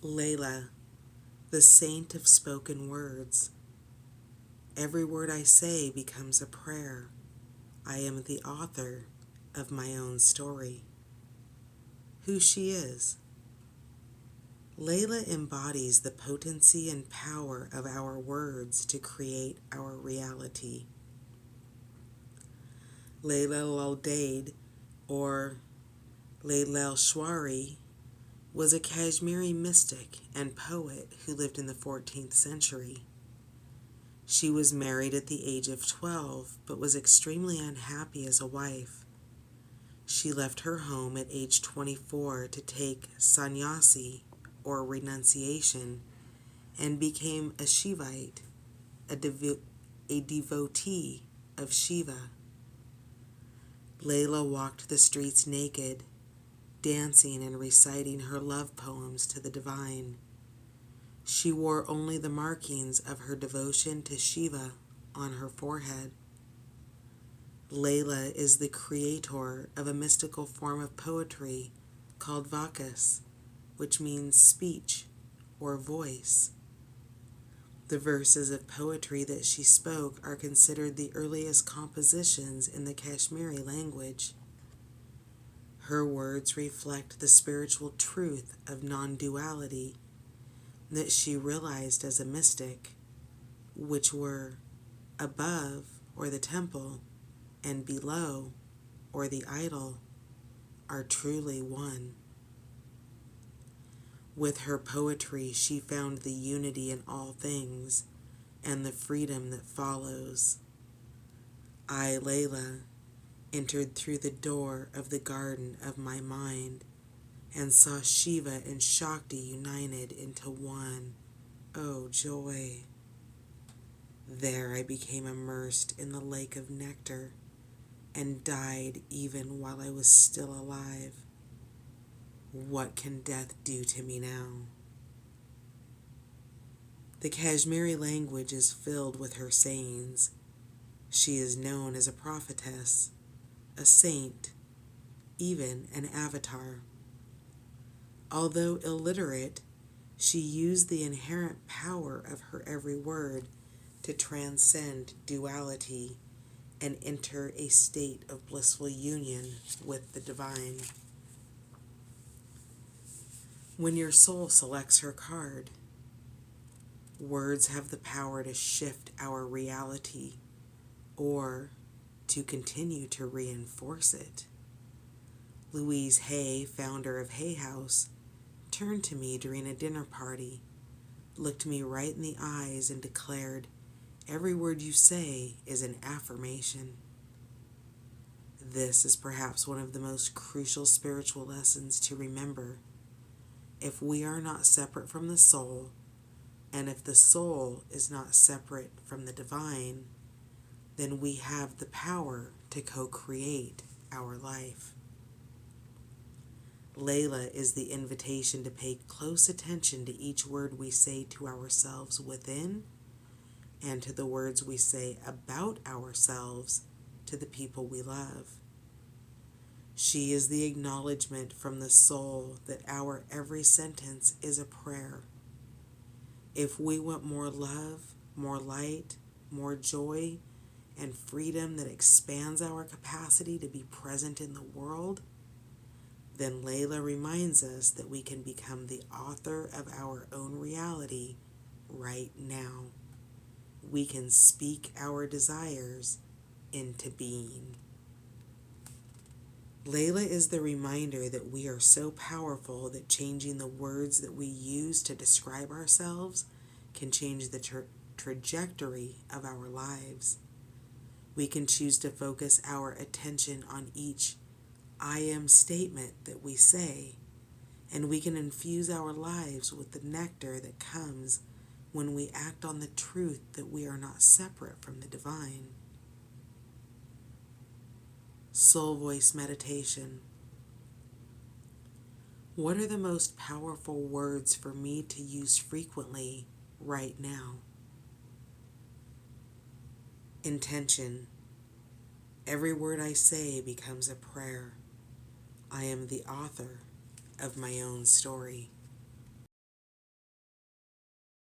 Lalla, the saint of spoken words. Every word I say becomes a prayer. I am the author of my own story. Who she is. Lalla embodies the potency and power of our words to create our reality. Lalla Laldade, or Lalla Shwari, was a Kashmiri mystic and poet who lived in the 14th century. She was married at the age of 12, but was extremely unhappy as a wife. She left her home at age 24 to take sannyasi, or renunciation, and became a Shivite, a devotee of Shiva. Lalla walked the streets naked, dancing and reciting her love poems to the divine. She wore only the markings of her devotion to Shiva on her forehead. Lalla is the creator of a mystical form of poetry called Vakas, which means speech or voice. The verses of poetry that she spoke are considered the earliest compositions in the Kashmiri language. Her words reflect the spiritual truth of non-duality that she realized as a mystic, which were above, or the temple, and below, or the idol, are truly one. With her poetry, she found the unity in all things and the freedom that follows. I, Lalla, entered through the door of the garden of my mind and saw Shiva and Shakti united into one. Oh, joy! There I became immersed in the lake of nectar and died even while I was still alive. What can death do to me now? The Kashmiri language is filled with her sayings. She is known as a prophetess, a saint, even an avatar. Although illiterate, she used the inherent power of her every word to transcend duality and enter a state of blissful union with the divine. When your soul selects her card, words have the power to shift our reality or to continue to reinforce it. Louise Hay, founder of Hay House, turned to me during a dinner party, looked me right in the eyes and declared, "Every word you say is an affirmation." This is perhaps one of the most crucial spiritual lessons to remember. If we are not separate from the soul, and if the soul is not separate from the divine, then we have the power to co-create our life. Lalla is the invitation to pay close attention to each word we say to ourselves within and to the words we say about ourselves to the people we love. She is the acknowledgement from the soul that our every sentence is a prayer. If we want more love, more light, more joy, and freedom that expands our capacity to be present in the world, then Lalla reminds us that we can become the author of our own reality right now. We can speak our desires into being. Lalla is the reminder that we are so powerful that changing the words that we use to describe ourselves can change the trajectory of our lives. We can choose to focus our attention on each I am statement that we say, and we can infuse our lives with the nectar that comes when we act on the truth that we are not separate from the divine. Soul Voice Meditation. What are the most powerful words for me to use frequently right now? Intention. Every word I say becomes a prayer. I am the author of my own story.